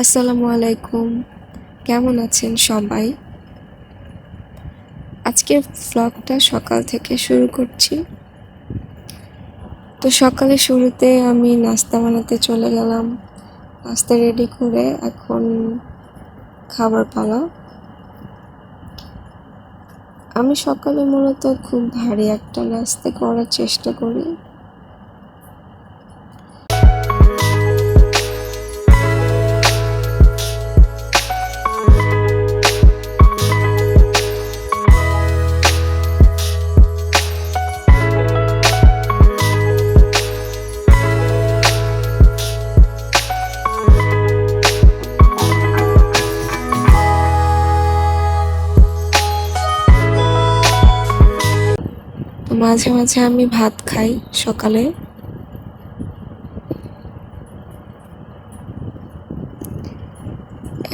আসসালামু আলাইকুম। কেমন আছেন সবাই? আজকের ভ্লগটা সকাল থেকে শুরু করছি। তো সকালে শুরুতে আমি নাস্তা বানাতে চলে গেলাম। নাস্তা রেডি করে এখন খাবার পালা। আমি সকালে মূলত খুব ভারী একটা নাস্তা করার চেষ্টা করি। তো মাঝে মাঝে আমি ভাত খাই সকালে।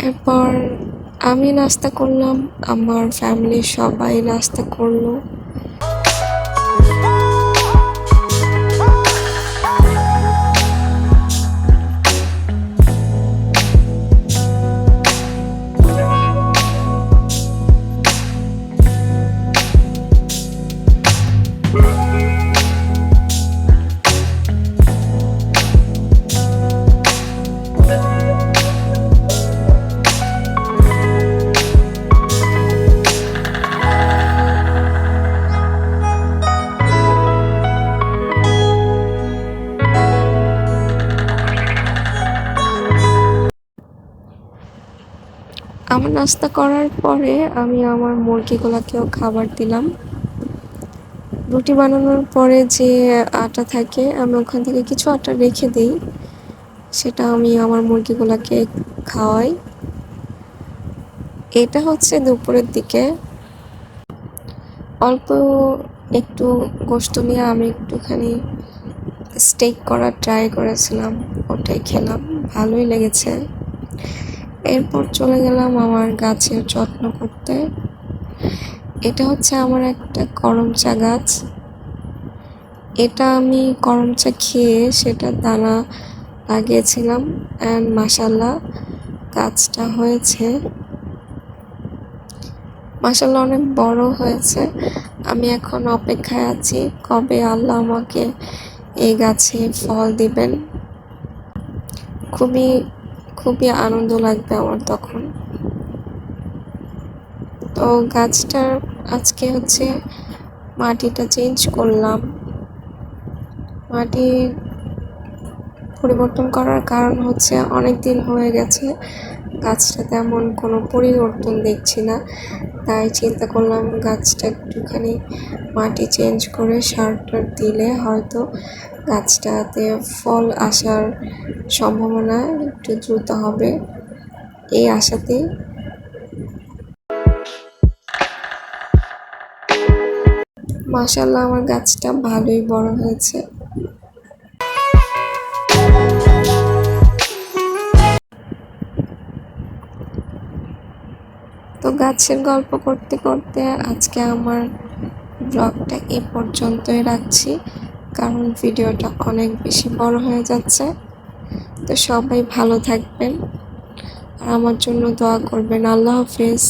এরপর আমি নাস্তা করলাম, আমার ফ্যামিলির সবাই নাস্তা করলো। আমার নাস্তা করার পরে আমি আমার মুরগিগুলোকেও খাবার দিলাম। রুটি বানানোর পরে যে আটা থাকে আমি ওখান থেকে কিছু আটা রেখে দিই, সেটা আমি আমার মুরগিগুলোকে খাওয়াই। এটা হচ্ছে দুপুরের দিকে। অল্প একটু গোশত নিয়ে আমি একটুখানি স্টেক করার ট্রাই করেছিলাম, ওটাই খেলাম, ভালোই লেগেছে। এরপর চলে গেলাম আমার গাছের যত্ন করতে। এটা হচ্ছে আমার একটা করম চা গাছ। এটা আমি করম চা খেয়ে সেটা দানা লাগিয়েছিলাম অ্যান্ড মাশাআল্লাহ গাছটা হয়েছে, মাশাআল্লাহ অনেক বড় হয়েছে। আমি এখন অপেক্ষায় আছি কবে আল্লাহ আমাকে এই গাছে ফল দিবেন। খুবই খুবই আনন্দ লাগবে আমার তখন। তো গাছটার আজকে হচ্ছে মাটিটা চেঞ্জ করলাম। মাটি পরিবর্তন করার কারণ হচ্ছে অনেক দিন হয়ে গেছে গাছটা তেমন কোনো পরিবর্তন দেখছি না, তাই চিন্তা করলাম গাছটা একটুখানি মাটি চেঞ্জ করে সার টার দিলে হয়তো গাছটাতে ফল আসার সম্ভাবনা একটু দ্রুত হবে, এই আশাতেই। মাশাআল্লাহ আমার গাছটা ভালোই বড় হয়েছে। তো গাছের গল্প করতে করতে আজকে আমার ব্লগটা এ পর্যন্তই রাখছি, কারণ ভিডিওটা অনেক বেশি বড় হয়ে যাচ্ছে। তো সবাই ভালো থাকবেন আর আমার জন্য দোয়া করবেন। আল্লাহ হাফেজ।